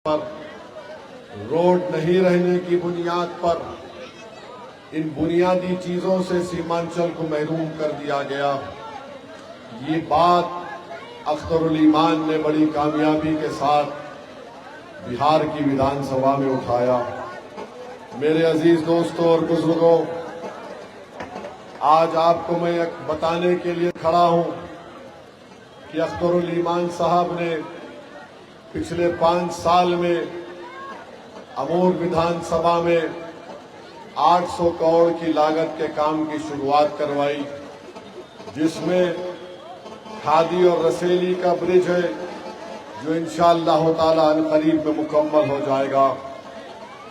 पर रोड नहीं रहने की बुनियाद पर इन बुनियादी चीजों से सीमांचल को महरूम कर दिया गया। ये बात अख्तरुल ईमान ने बड़ी कामयाबी के साथ बिहार की विधानसभा में उठाया। मेरे अजीज दोस्तों और बुजुर्गों, आज आपको मैं बताने के लिए खड़ा हूं कि अख्तरुल ईमान साहब ने पिछले 5 साल में अमूर विधानसभा में 800 करोड़ की लागत के काम की शुरुआत करवाई, जिसमें खादी और रसेली का ब्रिज है जो इंशाअल्लाह ताला अनकरीब में मुकम्मल हो जाएगा।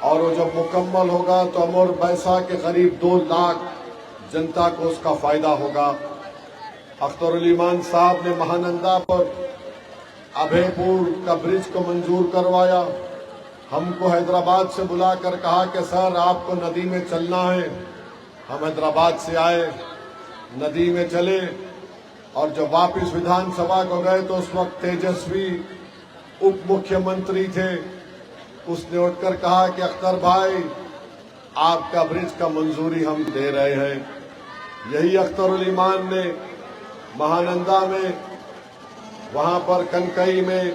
और वो जब मुकम्मल होगा तो अमूर बैसा के करीब 2 लाख जनता को उसका फायदा होगा। अख्तरुल ईमान साहब ने महानंदा पर अभयपुर का ब्रिज को मंजूर करवाया। हमको हैदराबाद से बुलाकर कहा कि सर आपको नदी में चलना है। हम हैदराबाद से आए, नदी में चले और जब वापस विधानसभा को गए तो उस वक्त तेजस्वी उप मुख्यमंत्री थे। उसने उठकर कहा कि अख्तर भाई आपका ब्रिज का मंजूरी हम दे रहे हैं। यही अख्तरुल ईमान ने महानंदा में, वहां पर कनकई में,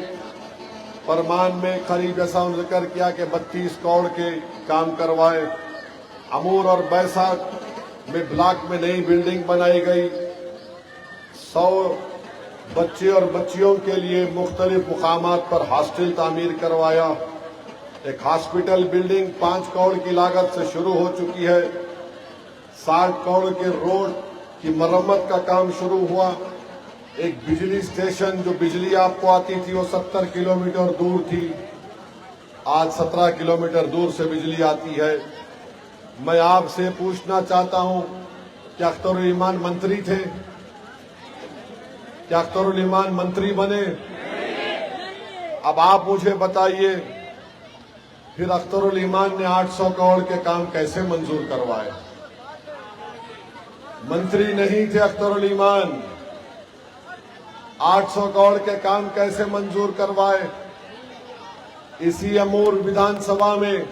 परमान में करीब ऐसा जिक्र किया कि 32 करोड़ के काम करवाए। अमूर और बैसा में ब्लॉक में नई बिल्डिंग बनाई गई। 100 बच्चे और बच्चियों के लिए मुख्तलिफ मुकामात पर हॉस्टल तामीर करवाया। एक हॉस्पिटल बिल्डिंग 5 करोड़ की लागत से शुरू हो चुकी है। 60 करोड़ के रोड की मरम्मत का काम शुरू हुआ। एक बिजली स्टेशन, जो बिजली आपको आती थी वो 70 किलोमीटर दूर थी, आज 17 किलोमीटर दूर से बिजली आती है। मैं आपसे पूछना चाहता हूं कि अख्तरुल ईमान मंत्री थे? क्या अख्तरुल ईमान मंत्री बने? अब आप मुझे बताइए, फिर अख्तरुल ईमान ने 800 करोड़ के काम कैसे मंजूर करवाए? मंत्री नहीं थे अख्तरुल ईमान, 800 करोड़ के काम कैसे मंजूर करवाए? इसी अमूर विधानसभा में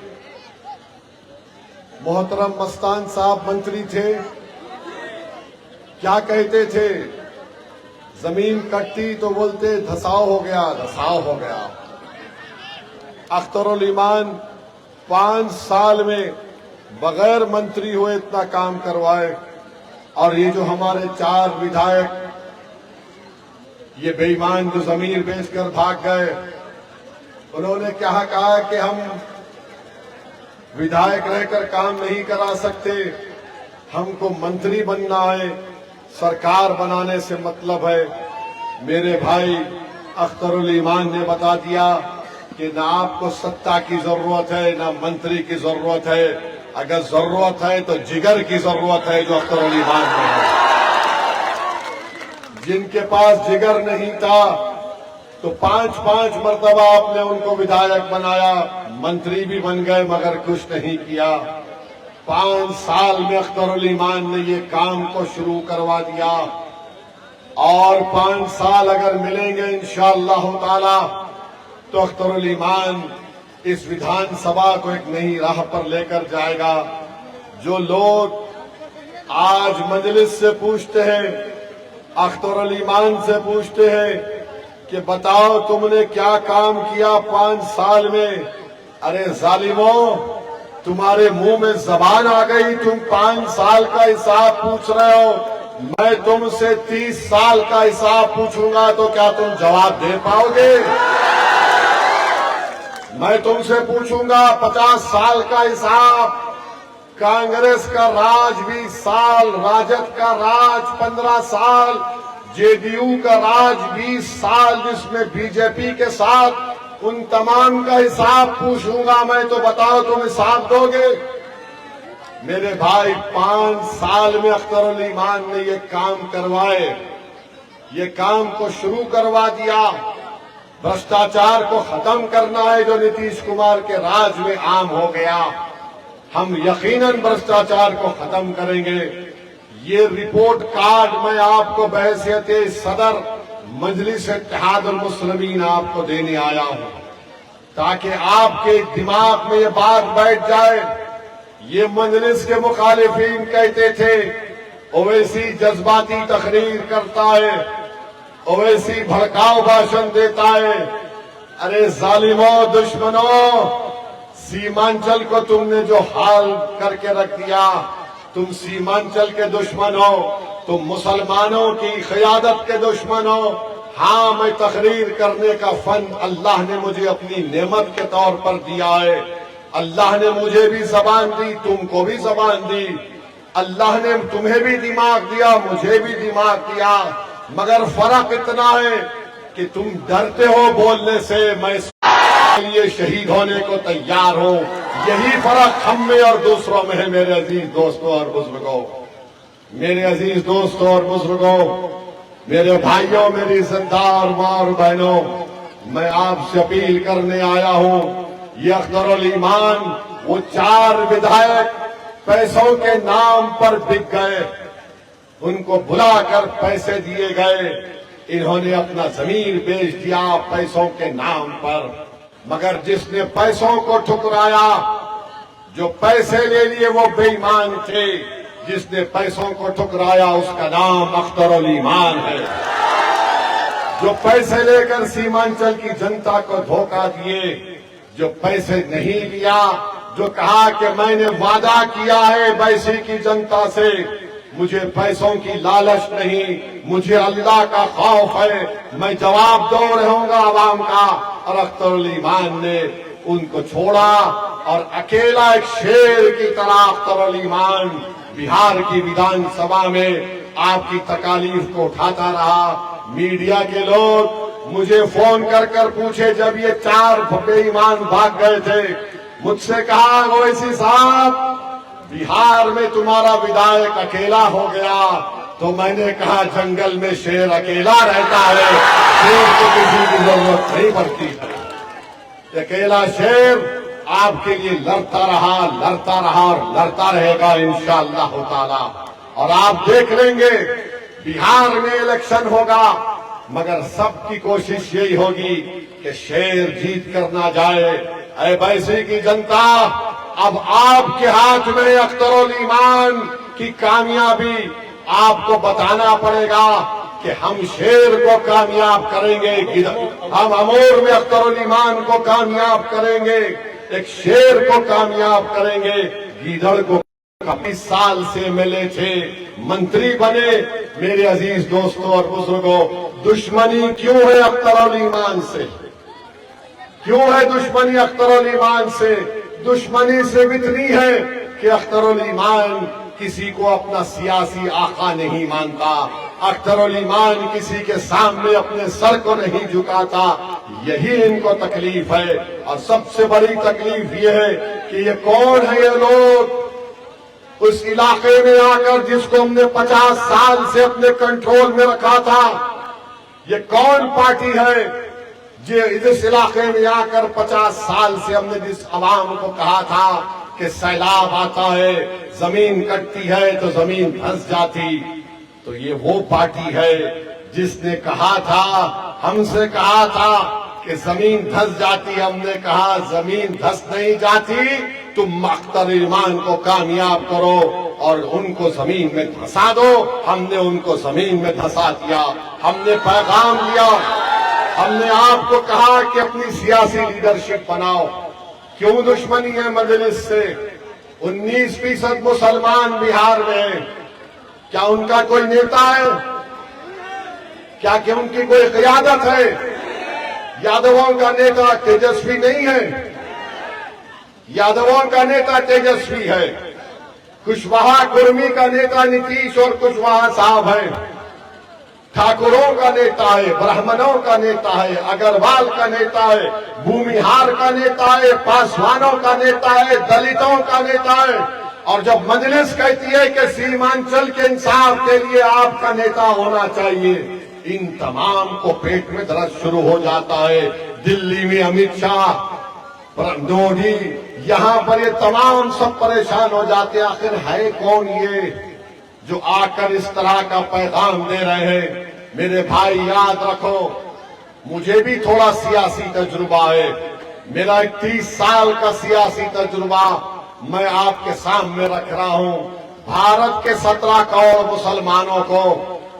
मोहतरम मस्तान साहब मंत्री थे। क्या कहते थे? जमीन कटती तो बोलते धसाव हो गया, धसाव हो गया। अख्तरुल ईमान 5 साल में बगैर मंत्री हुए इतना काम करवाए। और ये जो हमारे 4 विधायक ये बेईमान जो जमीन बेचकर भाग गए, उन्होंने क्या कहा कि हम विधायक रहकर काम नहीं करा सकते, हमको मंत्री बनना है, सरकार बनाने से मतलब है। मेरे भाई अख्तरुल ईमान ने बता दिया कि ना आपको सत्ता की जरूरत है ना मंत्री की जरूरत है। अगर जरूरत है तो जिगर की जरूरत है, जो अख्तरुल ईमान में है। जिनके पास जिगर नहीं था तो 5-5 मरतबा आपने उनको विधायक बनाया, मंत्री भी बन गए, मगर कुछ नहीं किया। 5 साल में अख्तरुल ईमान ने ये काम को शुरू करवा दिया। और 5 साल अगर मिलेंगे इंशाअल्लाह ताला तो अख्तरुल ईमान इस विधानसभा को एक नई राह पर लेकर जाएगा। जो लोग आज मजलिस से पूछते हैं, अख्तरुल ईमान से पूछते हैं कि बताओ तुमने क्या काम किया 5 साल में, अरे जालिमों, तुम्हारे मुंह में जबान आ गई, तुम 5 साल का हिसाब पूछ रहे हो। मैं तुमसे 30 साल का हिसाब पूछूंगा तो क्या तुम जवाब दे पाओगे? मैं तुमसे पूछूंगा 50 साल का हिसाब, कांग्रेस का राज 20 साल, राजद का राज 15 साल, जेडीयू का राज 20 साल, जिसमें बीजेपी के साथ, उन तमाम का हिसाब पूछूंगा मैं, तो बताओ तुम हिसाब दोगे? मेरे भाई 5 साल में अख्तरुल ईमान ने ये काम करवाए, ये काम को शुरू करवा दिया। भ्रष्टाचार को खत्म करना है जो नीतीश कुमार के राज में आम हो गया। हम यकीनन भ्रष्टाचार को खत्म करेंगे। ये रिपोर्ट कार्ड मैं आपको बहैसियत सदर मजलिस इत्तेहादुल मुस्लिमीन आपको देने आया हूं। ताकि आपके दिमाग में ये बात बैठ जाए। ये मजलिस के मुखालिफिन कहते थे ओवैसी जज्बाती तकरीर करता है, ओवैसी भड़काऊ भाषण देता है। अरे जालिमों, दुश्मनों, सीमांचल को तुमने जो हाल करके रख दिया, तुम सीमांचल के दुश्मन हो, तुम मुसलमानों की क़यादत के दुश्मन हो। हाँ, मैं तकरीर करने का फन अल्लाह ने मुझे अपनी नेमत के तौर पर दिया है। अल्लाह ने मुझे भी जबान दी, तुमको भी जबान दी। अल्लाह ने तुम्हें भी दिमाग दिया, मुझे भी दिमाग दिया, मगर फर्क इतना है कि तुम डरते हो बोलने से, मैं लिए शहीद होने को तैयार हूं। यही फर्क हम में और दूसरों में है। मेरे अजीज दोस्तों और बुजुर्गों, मेरे अजीज दोस्तों और बुजुर्गों, मेरे भाइयों, मेरी इज्जतदार मां और बहनों, मैं आपसे अपील करने आया हूं। ये अख्तरुल ईमान, वो 4 विधायक पैसों के नाम पर बिक गए, उनको बुलाकर पैसे दिए गए। इन्होंने अपना जमीन बेच दिया पैसों के नाम पर। मगर जिसने पैसों को ठुकराया, जो पैसे ले लिए, वो बेईमान थे। जिसने पैसों को ठुकराया उसका नाम अख्तरुल ईमान है। जो पैसे लेकर सीमांचल की जनता को धोखा दिए, जो पैसे नहीं लिया, जो कहा कि मैंने वादा किया है वैसी की जनता से, मुझे पैसों की लालच नहीं, मुझे अल्लाह का खौफ है, मैं जवाब दो रहूंगा आवाम का। और अख्तरुल ईमान ने उनको छोड़ा और अकेला एक शेर की तरह अख्तरुल ईमान बिहार की विधानसभा में आपकी तकालीफ को उठाता रहा। मीडिया के लोग मुझे फोन कर कर पूछे, जब ये 4 बेईमान भाग गए थे, मुझसे कहा ओवैसी साहब, बिहार में तुम्हारा विधायक अकेला हो गया। तो मैंने कहा जंगल में शेर अकेला रहता है, शेर को किसी की जरूरत नहीं पड़ती है। अकेला शेर आपके लिए लड़ता रहा और लड़ता रहेगा इंशाअल्लाह ताला। और आप देख लेंगे बिहार में इलेक्शन होगा, मगर सबकी कोशिश यही होगी कि शेर जीत कर ना जाए। ऐ वैसी की जनता, अब आपके हाथ में अख्तरुल ईमान की कामयाबी। आपको बताना पड़ेगा कि हम शेर को कामयाब करेंगे, हम अमूर में अख्तरुल ईमान को कामयाब करेंगे, एक शेर को कामयाब करेंगे। गीदड़ को 20 साल से एमएलए थे, मंत्री बने। मेरे अजीज दोस्तों और बुजुर्गों, दुश्मनी क्यों है अख्तरुल ईमान से? क्यों है दुश्मनी अख्तरुल ईमान से? दुश्मनी सिर्फ इतनी है कि अख्तरुल ईमान किसी को अपना सियासी आका नहीं मानता। अख्तरुल ईमान किसी के सामने अपने सर को नहीं झुकाता। यही इनको तकलीफ है। और सबसे बड़ी तकलीफ ये है कि ये कौन है, ये लोग उस इलाके में आकर जिसको हमने 50 साल से अपने कंट्रोल में रखा था, ये कौन पार्टी है जो इस इलाके में आकर 50 साल से हमने जिस आवाम को कहा था कि सैलाब आता है, जमीन कटती है तो जमीन धंस जाती, तो ये वो पार्टी है जिसने कहा था, हमसे कहा था कि जमीन धंस जाती। हमने कहा जमीन धंस नहीं जाती, तुम अख्तरुल ईमान को कामयाब करो और उनको जमीन में धंसा दो। हमने उनको जमीन में धंसा दिया। हमने पैगाम दिया, हमने आपको कहा कि अपनी सियासी लीडरशिप बनाओ। क्यों दुश्मनी है मजलिस से? 19% मुसलमान बिहार में है। क्या उनका कोई नेता है? क्या कि उनकी कोई क़यादत है? यादवों का नेता तेजस्वी नहीं है? यादवों का नेता तेजस्वी है। कुशवाहा कुर्मी का नेता नीतीश और कुशवाहा साहब है। ठाकुरों का नेता है, ब्राह्मणों का नेता है, अग्रवाल का नेता है, भूमिहार का नेता है, पासवानों का नेता है, दलितों का नेता है। और जब मजलिस कहती है कि सीमांचल के इंसाफ के लिए आपका नेता होना चाहिए, इन तमाम को पेट में दर्द शुरू हो जाता है। दिल्ली में अमित शाह, मोदी, यहाँ पर ये तमाम सब परेशान हो जाते हैं। आखिर है कौन ये जो आकर इस तरह का पैगाम दे रहे हैं? मेरे भाई याद रखो, मुझे भी थोड़ा सियासी तजुर्बा है। मेरा 31 साल का सियासी तजुर्बा मैं आपके सामने रख रहा हूं। भारत के 17 करोड़ मुसलमानों को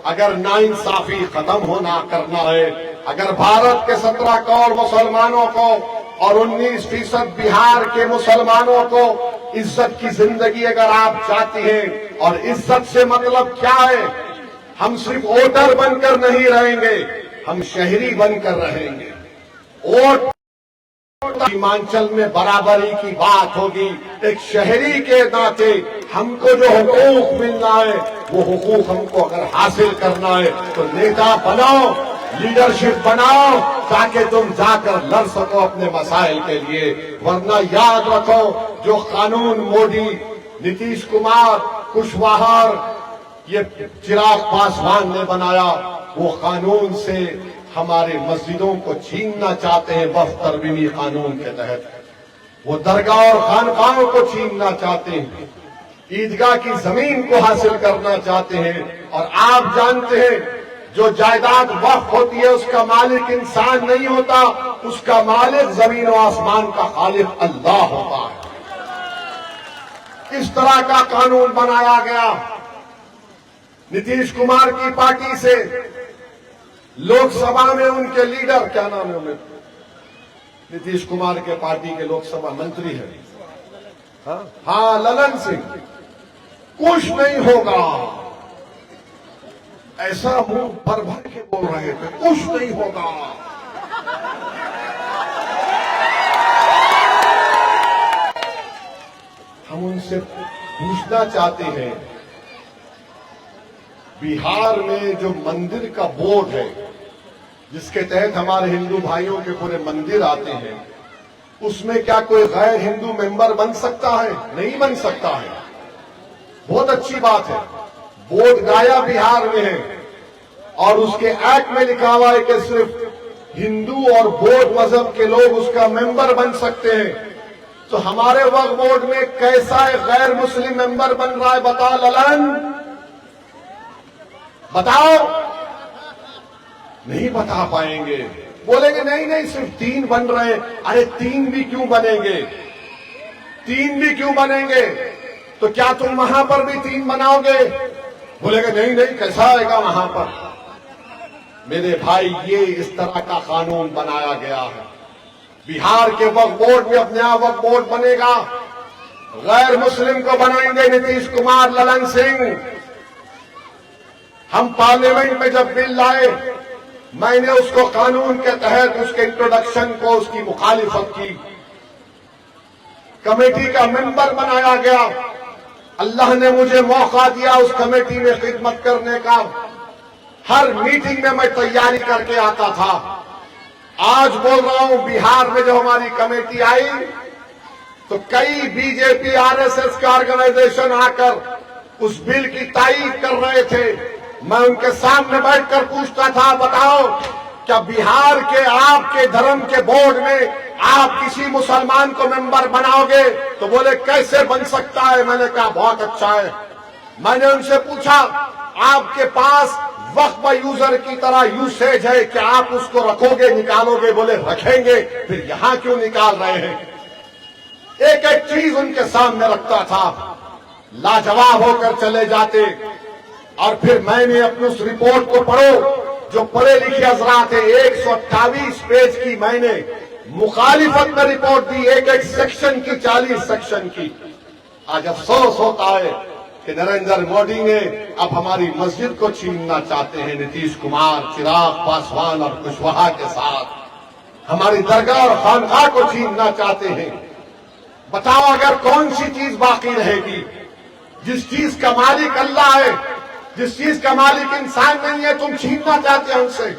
अगर नाइंसाफी खत्म होना करना है, अगर भारत के 17 करोड़ मुसलमानों को और 19% बिहार के मुसलमानों को इज्जत की जिंदगी अगर आप चाहती हैं, और इज्जत से मतलब क्या है, हम सिर्फ वोटर बनकर नहीं रहेंगे, हम शहरी बनकर रहेंगे। वोट सीमांचल में बराबरी की बात होगी। एक शहरी के नाते हमको जो हुकूक मिलना है वो हुकूक हमको अगर हासिल करना है तो नेता बनाओ, लीडरशिप बनाओ, ताकि तुम जाकर लड़ सको अपने मसाइल के लिए। वरना याद रखो, जो कानून मोदी, नीतीश कुमार, कुशवाहा, ये चिराग पासवान ने बनाया, वो कानून से हमारे मस्जिदों को छीनना चाहते हैं। वक्फ तरमीमी कानून के तहत वो दरगाह और खानकाहों को छीनना चाहते हैं, ईदगाह की जमीन को हासिल करना चाहते हैं। और आप जानते हैं, जो जायदाद वक्फ होती है उसका मालिक इंसान नहीं होता, उसका मालिक जमीन और आसमान का खालिक अल्लाह होता है। इस तरह का कानून बनाया गया। नीतीश कुमार की पार्टी से लोकसभा में उनके लीडर, क्या नाम है उन्हें, नीतीश कुमार के पार्टी के लोकसभा मंत्री है, हाँ ललन सिंह, कुछ नहीं होगा ऐसा मुंह भर भर के बोल रहे थे, कुछ नहीं होगा। हम उनसे पूछना चाहते हैं, बिहार में जो मंदिर का बोर्ड है, जिसके तहत हमारे हिंदू भाइयों के पूरे मंदिर आते हैं, उसमें क्या कोई गैर हिंदू मेंबर बन सकता है? नहीं बन सकता है। बहुत अच्छी बात है, बोर्ड गाया बिहार में है और उसके एक्ट में लिखा हुआ है कि सिर्फ हिंदू और बौद्ध मजहब के लोग उसका मेंबर बन सकते हैं। तो हमारे वक्फ बोर्ड में कैसा गैर मुस्लिम मेंबर बन रहा है? बता ललन, बताओ। नहीं बता पाएंगे, बोलेंगे नहीं नहीं सिर्फ 3 बन रहे हैं। अरे 3 भी क्यों बनेंगे? 3 भी क्यों बनेंगे? तो क्या तुम वहां पर भी 3 बनाओगे? बोलेंगे नहीं नहीं कैसा आएगा वहां पर। मेरे भाई, ये इस तरह का कानून बनाया गया है। बिहार के वक्फ बोर्ड में अपने आप वक्फ बोर्ड बनेगा, गैर मुस्लिम को बनाएंगे नीतीश कुमार, ललन सिंह। हम पार्लियामेंट में जब बिल लाए, मैंने उसको कानून के तहत उसके इंट्रोडक्शन को, उसकी मुखालिफत की, कमेटी का मेंबर बनाया गया। अल्लाह ने मुझे मौका दिया उस कमेटी में खिदमत करने का। हर मीटिंग में मैं तैयारी करके आता था। आज बोल रहा हूं, बिहार में जब हमारी कमेटी आई तो कई बीजेपी आरएसएस के ऑर्गेनाइजेशन आकर उस बिल की तारीफ कर रहे थे। मैं उनके सामने बैठकर पूछता था, बताओ क्या बिहार के आपके धर्म के बोर्ड में आप किसी मुसलमान को मेंबर बनाओगे? तो बोले कैसे बन सकता है? मैंने कहा बहुत अच्छा है। मैंने उनसे पूछा, आपके पास वक्फ यूजर की तरह यूसेज है, क्या आप उसको रखोगे, निकालोगे? बोले रखेंगे। फिर यहां क्यों निकाल रहे हैं? एक एक चीज उनके सामने रखता था, लाजवाब होकर चले जाते। और फिर मैंने अपनी उस रिपोर्ट को पढ़ो, जो पढ़े लिखे हजरात थे, 128 पेज की मैंने मुखालिफत में रिपोर्ट दी, एक एक सेक्शन की, 40 सेक्शन की। आज अफसोस होता है कि नरेंद्र मोदी ने अब हमारी मस्जिद को छीनना चाहते हैं। नीतीश कुमार, चिराग पासवान और कुशवाहा के साथ हमारी दरगाह और खानकाह को छीनना चाहते हैं। बताओ, अगर कौन सी चीज बाकी रहेगी? जिस चीज का मालिक अल्लाह है, जिस चीज का मालिक इंसान नहीं है, तुम छीनना चाहते हो उनसे।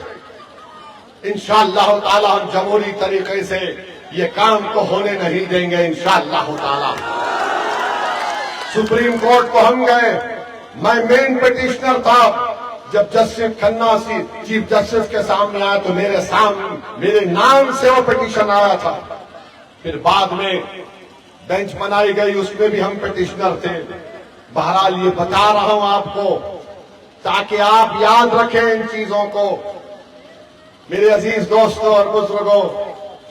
इंशाअल्लाह ताला हम जमहूरी तरीके से ये काम को होने नहीं देंगे। इंशाअल्लाह ताला सुप्रीम कोर्ट को हम गए, मैं मेन पिटिशनर था। जब जस्टिस खन्ना चीफ जस्टिस के सामने आया तो मेरे नाम से वो पिटिशन आया था। फिर बाद में बेंच बनाई गई, उसमें भी हम पिटिशनर थे। बहरहाल ये बता रहा हूं आपको ताकि आप याद रखें इन चीजों को। मेरे अजीज दोस्तों और बुजुर्गों,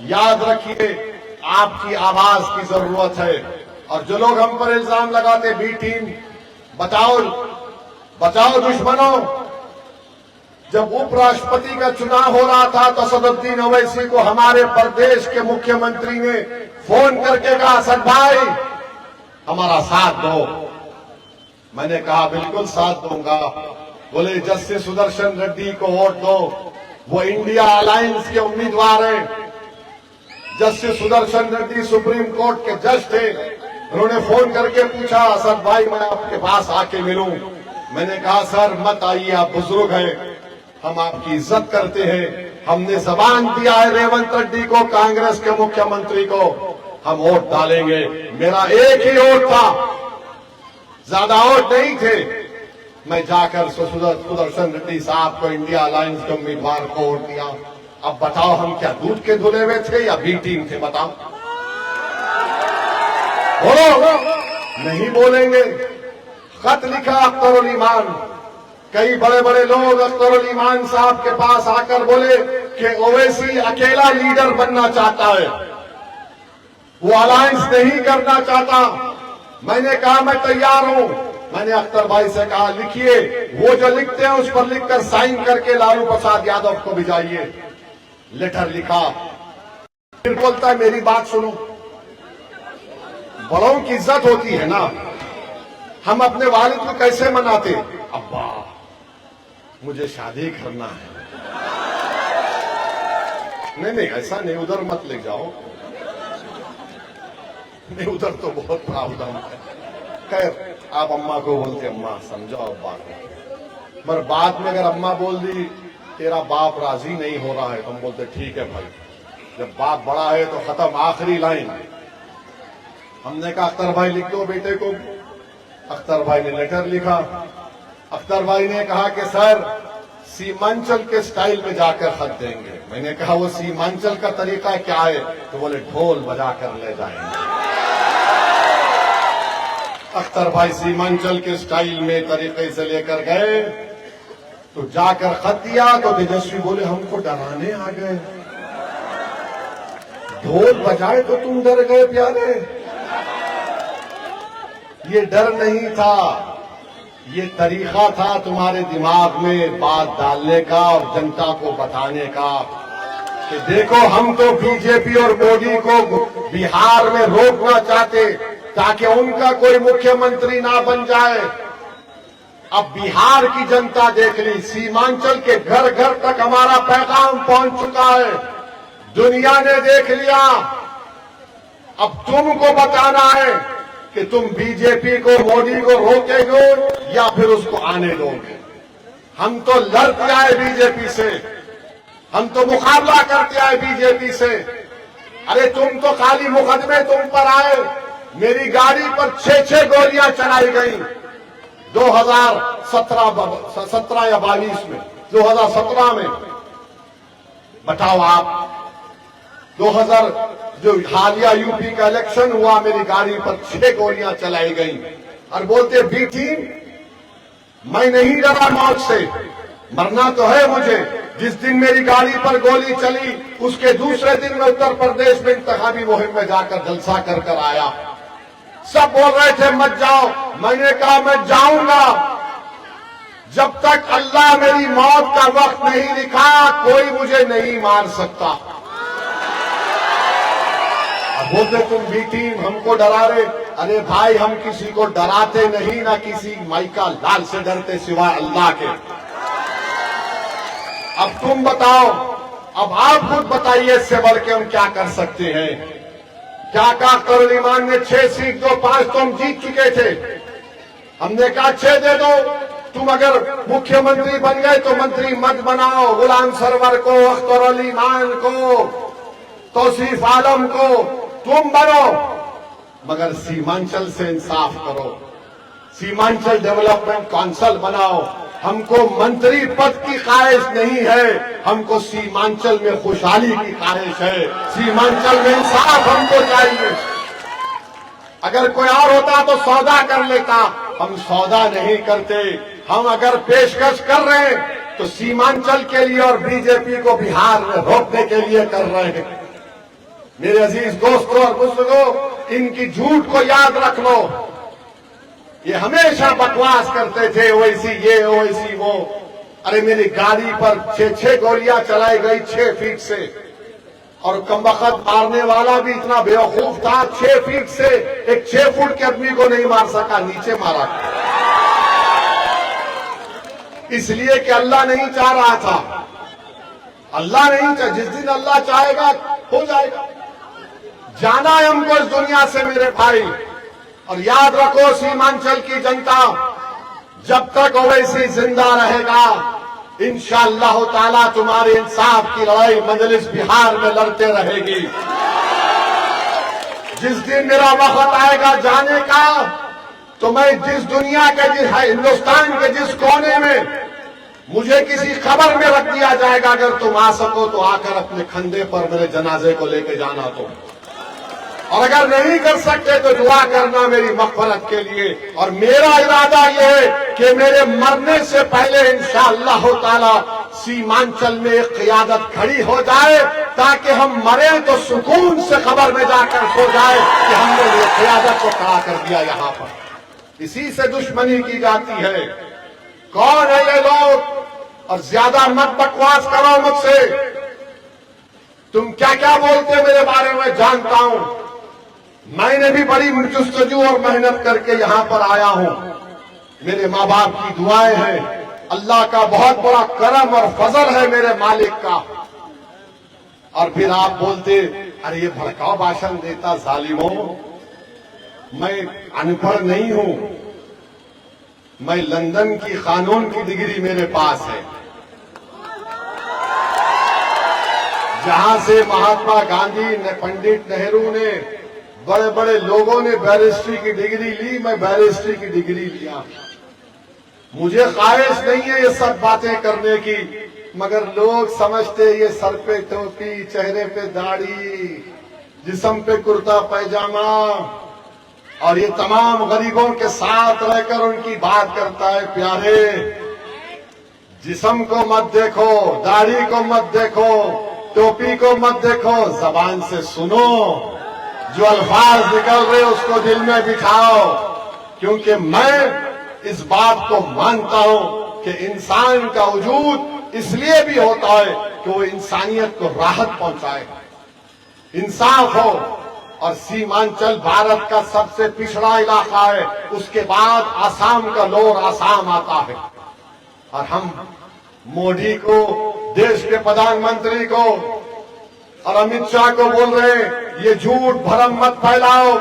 याद रखिए, आपकी आवाज की जरूरत है। और जो लोग हम पर इल्जाम लगाते, बी टीम बचाओ बचाओ दुश्मनों, जब उपराष्ट्रपति का चुनाव हो रहा था तो असदुद्दीन ओवैसी को हमारे प्रदेश के मुख्यमंत्री ने फोन करके कहा, असद भाई हमारा साथ दो। मैंने कहा बिल्कुल साथ दूंगा। बोले जस्टिस सुदर्शन रेड्डी को वोट दो, वो इंडिया अलायंस के उम्मीदवार हैं। Justice Sudarshan Reddy supreme court के जज थे। उन्होंने फोन करके पूछा, असद भाई मैं आपके पास आके मिलूं? मैंने कहा सर मत आइए, आप बुजुर्ग हैं, हम आपकी इज्जत करते हैं। हमने जबान दिया है रेवंत रेड्डी को, कांग्रेस के मुख्यमंत्री को हम वोट डालेंगे। मेरा एक ही वोट था, ज्यादा वोट नहीं थे। मैं जाकर सुदर्शन रेड्डी साहब को, इंडिया अलायंस के उम्मीदवार को वोट दिया। अब बताओ हम क्या दूध के धुले हुए थे या बी टीम थे? बताओ, बोलो। नहीं बोलेंगे। खत लिखा अख्तरुल ईमान, कई बड़े बड़े लोग अख्तरुल ईमान साहब के पास आकर बोले कि ओवैसी अकेला लीडर बनना चाहता है, वो अलायंस नहीं करना चाहता। मैंने कहा मैं तैयार हूं। मैंने अख्तर भाई से कहा लिखिए, वो जो लिखते हैं उस पर लिखकर साइन करके लालू प्रसाद यादव को भिजाइए। लेटर लिखा, फिर बोलता है मेरी बात सुनो। बड़ों की इज्जत होती है ना। हम अपने वालिद को कैसे मनाते, अब्बा मुझे शादी करना है। नहीं नहीं ऐसा नहीं, उधर मत ले जाओ। नहीं उधर तो बहुत प्रावधान है। खैर आप अम्मा को बोलते, अम्मा समझो अब्बा को। मगर बाद में अगर अम्मा बोल दी तेरा बाप राजी नहीं हो रहा है, तो हम बोलते ठीक है भाई, जब बाप बड़ा है तो खत्म, आखिरी लाइन। हमने कहा अख्तर भाई लिख दो बेटे को। अख्तर भाई ने लेटर लिखा। अख्तर भाई ने कहा कि सर सीमांचल के स्टाइल में जाकर खत देंगे। मैंने कहा वो सीमांचल का तरीका क्या है? तो बोले ढोल बजाकर ले जाएंगे। अख्तर भाई सीमांचल के स्टाइल में तरीके से लेकर गए, तो जाकर खत दिया तो तेजस्वी बोले हमको डराने आ गए। ढोल बजाए तो तुम डर गए प्यारे। ये डर नहीं था, ये तरीका था तुम्हारे दिमाग में बात डालने का और जनता को बताने का कि देखो हम तो बीजेपी और मोदी को बिहार में रोकना चाहते ताकि उनका कोई मुख्यमंत्री ना बन जाए। अब बिहार की जनता देख ली, सीमांचल के घर घर तक हमारा पैगाम पहुंच चुका है, दुनिया ने देख लिया। अब तुमको बताना है कि तुम बीजेपी को, मोदी को रोकेंगे या फिर उसको आने दोगे। हम तो लड़ते आए बीजेपी से, हम तो मुकाबला करते आए बीजेपी से। अरे तुम तो खाली मुकदमे तुम पर आए, मेरी गाड़ी पर 6 गोलियां चलाई गई 2017 या 22 में, 2017 में। बताओ आप, 2000 जो हालिया यूपी का इलेक्शन हुआ, मेरी गाड़ी पर 6 गोलियां चलाई गई और बोलते बी टीम मैं नहीं डरा मौत से, मरना तो है मुझे। जिस दिन मेरी गाड़ी पर गोली चली उसके दूसरे दिन में उत्तर प्रदेश में इंतखाबी मुहिम में जाकर जलसा कर कर आया। सब बोल रहे थे मत जाओ, मैंने कहा मैं जाऊंगा। जब तक अल्लाह मेरी मौत का वक्त नहीं लिखा कोई मुझे नहीं मार सकता। अब बोलते तुम बी टीम हमको डरा रहे। अरे भाई हम किसी को डराते नहीं, ना किसी माइका लाल से डरते सिवाय अल्लाह के। अब तुम बताओ, अब आप खुद बताइए इससे बढ़ के हम क्या कर सकते हैं। क्या कहा अख्तरुल ईमान ने 6 सीट दो, 5 तो हम जीत चुके थे। हमने कहा 6 दे दो, तुम अगर मुख्यमंत्री बन गए तो मंत्री मत बनाओ गुलाम सरवर को, अख्तरुल ईमान को, तौसीफ आलम को, तुम बनो, मगर सीमांचल से इंसाफ करो, सीमांचल डेवलपमेंट काउंसिल बनाओ। हमको मंत्री पद की ख्वाहिश नहीं है, हमको सीमांचल में खुशहाली की ख्वाहिश है, सीमांचल में इंसाफ हमको चाहिए। अगर कोई और होता तो सौदा कर लेता, हम सौदा नहीं करते। हम अगर पेशकश कर रहे हैं तो सीमांचल के लिए और बीजेपी को बिहार में रोकने के लिए कर रहे हैं। मेरे अजीज दोस्तों और बुजुर्गों, इनकी झूठ को याद रख लो। ये हमेशा बकवास करते थे, ओवैसी ये ओवैसी वो। अरे मेरी गाड़ी पर 6 गोलियां चलाई गई 6 फीट से, और कमबख्त मारने वाला भी इतना बेवकूफ था, 6 फीट से एक 6 फुट के आदमी को नहीं मार सका, नीचे मारा। इसलिए कि अल्लाह नहीं चाह रहा था। अल्लाह नहीं चाह, जिस दिन अल्लाह चाहेगा हो जाएगा। जाना है हमको इस दुनिया से मेरे भाई। और याद रखो सीमांचल की जनता, जब तक ओवैसी जिंदा रहेगा इंशाअल्लाह ताला तुम्हारे इंसाफ की लड़ाई मजलिस बिहार में लड़ते रहेगी। जिस दिन मेरा वक्त आएगा जाने का, तो मैं जिस दुनिया के हिंदुस्तान के जिस कोने में मुझे किसी खबर में रख दिया जाएगा, अगर तुम आ सको तो आकर अपने कंधे पर मेरे जनाजे को लेके जाना तुम, और अगर नहीं कर सकते तो दुआ करना मेरी मग़फ़िरत के लिए। और मेरा इरादा यह है कि मेरे मरने से पहले इंशाअल्लाह ताला सीमांचल में एक क़ियादत खड़ी हो जाए, ताकि हम मरे तो सुकून से खबर में जाकर सो जाए कि हमने ये क़ियादत को खड़ा कर दिया यहाँ पर। इसी से दुश्मनी की जाती है। कौन है ये लोग? और ज्यादा मत बकवास करो मुझसे। तुम क्या क्या बोलते मेरे बारे में जानता हूं। मैंने भी बड़ी जुस्तजू और मेहनत करके यहां पर आया हूं। मेरे माँ बाप की दुआएं हैं, अल्लाह का बहुत बड़ा करम और फजल है मेरे मालिक का। और फिर आप बोलते, अरे ये भड़काऊ भाषण देता जालिमों। मैं अनपढ़ नहीं हूं, मैं लंदन की कानून की डिग्री मेरे पास है, जहां से महात्मा गांधी ने, पंडित नेहरू ने, बड़े बड़े लोगों ने बैरिस्ट्री की डिग्री ली। मैं बैरिस्ट्री की डिग्री लिया। मुझे ख्वाहिश नहीं है ये सब बातें करने की, मगर लोग समझते ये सर पे टोपी, चेहरे पे दाढ़ी, जिस्म पे कुर्ता पैजामा, और ये तमाम गरीबों के साथ रहकर उनकी बात करता है। प्यारे, जिस्म को मत देखो, दाढ़ी को मत देखो, टोपी को मत देखो, जबान से सुनो। जो अल्फाज निकल रहे उसको दिल में बिठाओ, क्योंकि मैं इस बात को मानता हूं कि इंसान का वजूद इसलिए भी होता है कि वो इंसानियत को राहत पहुंचाए, इंसाफ हो। और सीमांचल भारत का सबसे पिछड़ा इलाका है, उसके बाद आसाम का लोअर आसाम आता है। और हम मोदी को, देश के प्रधानमंत्री को और अमित शाह को बोल रहे हैं, ये झूठ भरम मत फैलाओ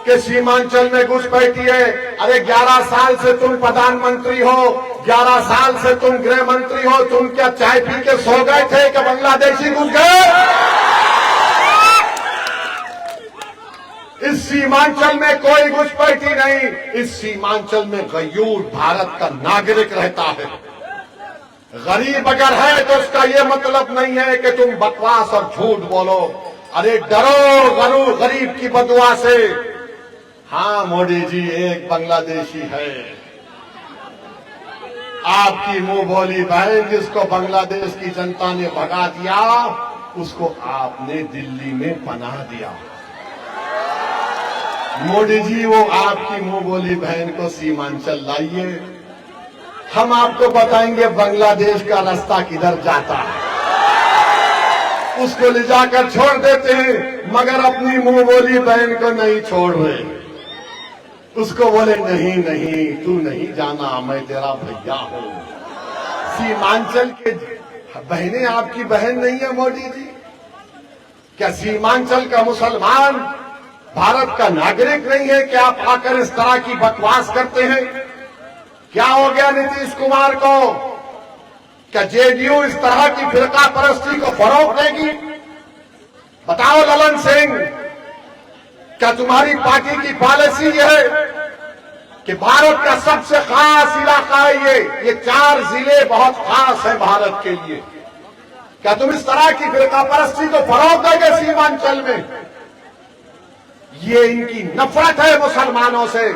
कि सीमांचल में घुसपैठी है। अरे 11 साल से तुम प्रधानमंत्री हो, 11 साल से तुम गृह मंत्री हो, तुम क्या चाय पी के सो गए थे कि बांग्लादेशी घुस गए? इस सीमांचल में कोई घुसपैठी नहीं। इस सीमांचल में गयूर भारत का नागरिक रहता है। गरीब अगर है तो उसका ये मतलब नहीं है कि तुम बकवास और झूठ बोलो। अरे डरो गरीब की बदुआ से। हाँ मोदी जी, एक बांग्लादेशी है, आपकी मुंह बोली बहन, जिसको बांग्लादेश की जनता ने भगा दिया, उसको आपने दिल्ली में बना दिया। मोदी जी, वो आपकी मुंह बोली बहन को सीमांचल लाइए, हम आपको बताएंगे बांग्लादेश का रास्ता किधर जाता है। उसको ले जाकर छोड़ देते हैं, मगर अपनी मुंह बोली बहन को नहीं छोड़ रहे। उसको बोले नहीं नहीं, तू नहीं जाना, मैं तेरा भैया हूं। सीमांचल के बहनें आपकी बहन नहीं है मोदी जी? क्या सीमांचल का मुसलमान भारत का नागरिक नहीं है कि आप आकर इस तरह की बकवास करते हैं? क्या हो गया नीतीश कुमार को? क्या जेडीयू इस तरह की फिरका परस्ती को फरोग देगी? बताओ ललन सिंह, क्या तुम्हारी पार्टी की पॉलिसी यह है कि भारत का सबसे खास इलाका है ये 4 जिले बहुत खास है भारत के लिए? क्या तुम इस तरह की फिरका परस्ती को फरोग दोगे सीमांचल में? ये इनकी नफरत है मुसलमानों से,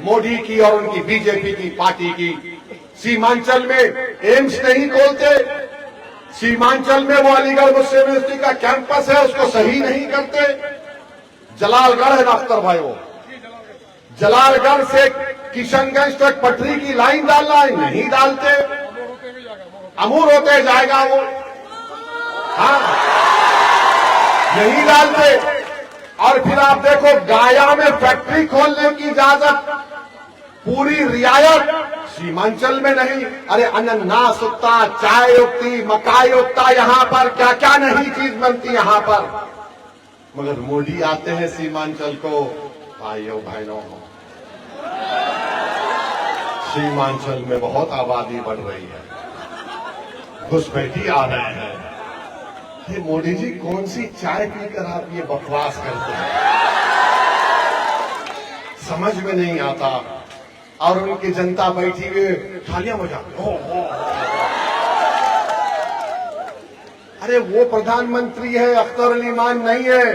मोदी की और उनकी बीजेपी की पार्टी की। सीमांचल में एम्स नहीं खोलते, सीमांचल में वो अलीगढ़ मुस्लिम यूनिवर्सिटी का कैंपस है, उसको सही नहीं करते। जलालगढ़ है ना अख्तर भाई, वो जलालगढ़ से किशनगंज तक पटरी की लाइन डालना है, नहीं डालते। अमूर होते जाएगा वो, हाँ नहीं डालते। और फिर आप देखो गाया में फैक्ट्री खोलने की इजाजत, पूरी रियायत, सीमांचल में नहीं। अरे अनन्नास उगता, चाय उगती, मकाई उगता, यहाँ पर क्या क्या नहीं चीज बनती यहाँ पर। मगर मोदी आते हैं सीमांचल को, भाइयों बहनों, सीमांचल में बहुत आबादी बढ़ रही है, घुसपैठी आ रहे हैं। ये मोदी जी कौन सी चाय पीकर आप ये बकवास करते हैं, समझ में नहीं आता। और उनकी जनता बैठी हुई थालियां बजाती, अरे वो प्रधानमंत्री है, अख्तर अली मान नहीं है।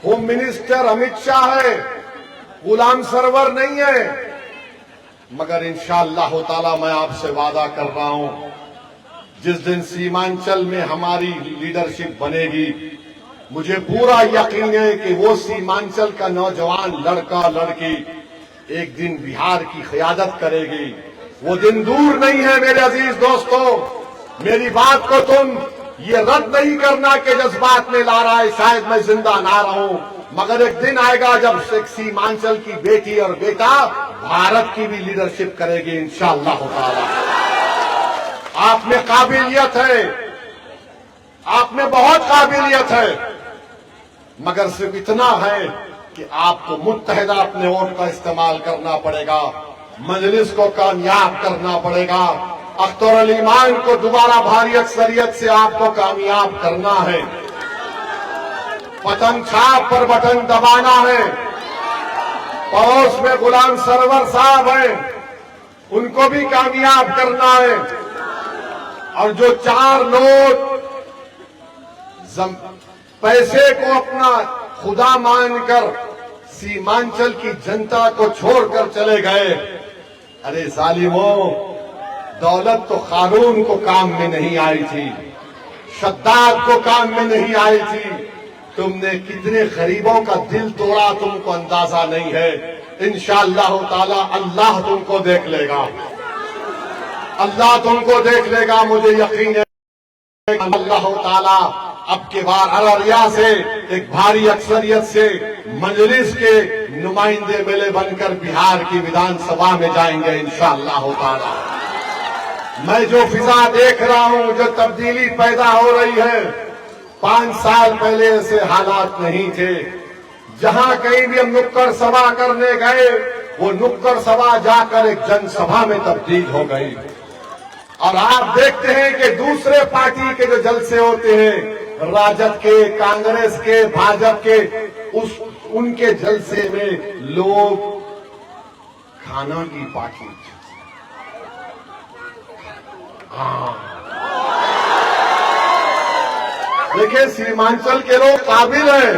होम मिनिस्टर अमित शाह है, गुलाम सरवर नहीं है। मगर इंशाअल्लाह ताला मैं आपसे वादा कर रहा हूं, जिस दिन सीमांचल में हमारी लीडरशिप बनेगी, मुझे पूरा यकीन है कि वो सीमांचल का नौजवान लड़का लड़की एक दिन बिहार की क़यादत करेगी। वो दिन दूर नहीं है मेरे अजीज दोस्तों। मेरी बात को तुम ये रद्द नहीं करना कि जज्बात में ला रहा है, शायद मैं जिंदा ना रहूं, मगर एक दिन आएगा जब सीमांचल की बेटी और बेटा भारत की भी लीडरशिप करेगी इंशाअल्लाह ताला। आप में काबिलियत है, आप में बहुत काबिलियत है, मगर सिर्फ इतना है कि आपको मुत्तहिदा अपने वोट का इस्तेमाल करना पड़ेगा, मजलिस को कामयाब करना पड़ेगा, अख्तर अली मान को दोबारा भारी अक्सरियत से आपको कामयाब करना है, बटन छाप पर बटन दबाना है। पड़ोस में गुलाम सरवर साहब हैं, उनको भी कामयाब करना है। और जो 4 लोग पैसे को अपना खुदा मानकर सीमांचल की जनता को छोड़कर चले गए, अरे जालिमों, दौलत तो कानून को काम में नहीं आई थी, शद्दाद को काम में नहीं आई थी। तुमने कितने गरीबों का दिल तोड़ा तुमको अंदाजा नहीं है। इंशाअल्लाह ताला अल्लाह तुमको देख लेगा, अल्लाह तुमको देख लेगा, मुझे यकीन है। अल्लाह ताला अब के बार अररिया से एक भारी अक्सरियत से मजलिस के नुमाइंदे मिले बनकर बिहार की विधानसभा में जाएंगे इंशाअल्लाह ताला। मैं जो फिजा देख रहा हूं, जो तब्दीली पैदा हो रही है, 5 साल पहले ऐसे हालात नहीं थे। जहां कहीं भी हम नुक्कड़ सभा करने गए, वो नुक्कड़ सभा जाकर एक जनसभा में तब्दील हो गई। और आप देखते हैं कि दूसरे पार्टी के जो जलसे होते हैं, राजद के, कांग्रेस के, भाजपा के, उनके जलसे में लोग खाना की पार्टी, हाँ, देखिए सीमांचल के लोग काबिल हैं,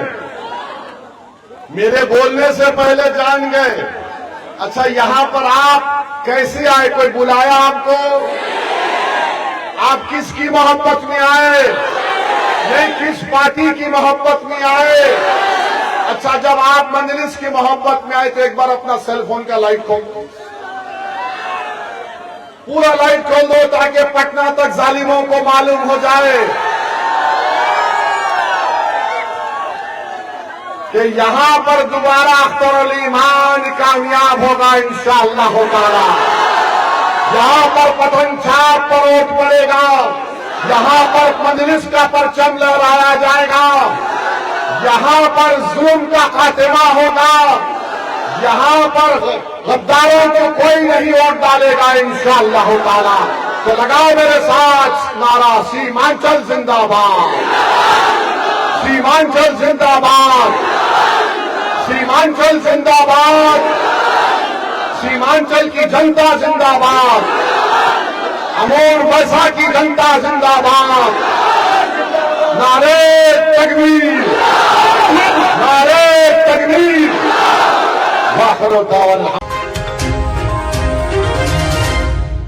मेरे बोलने से पहले जान गए। अच्छा, यहां पर आप कैसे आए? कोई बुलाया आपको? आप किसकी मोहब्बत में आए? नहीं, किस पार्टी की मोहब्बत में आए? अच्छा, जब आप मजलिस की मोहब्बत में आए तो एक बार अपना सेल फोन का लाइट खोल दो, पूरा लाइट खोल दो, ताकि पटना तक जालिमों को मालूम हो जाए कि यहां पर दोबारा अख्तर अली मान कामयाब होगा इंशाअल्लाह ताला। यहां पर पतन छाप पर वोट पड़ेगा, यहां पर मजलिस का परचम लहराया जाएगा, यहां पर जुल्म का खात्मा होगा, यहां पर गद्दारों को कोई नहीं वोट डालेगा इंशाअल्लाह ताला। तो लगाओ मेरे साथ नारा, सीमांचल जिंदाबाद, सीमांचल जिंदाबाद, सीमांचल जिंदाबाद, सीमांचल की जनता जिंदाबाद, अमोर वर्षा की जनता जिंदाबाद। नारे तकबीर, नारे तकबीर। वाखिर दावल।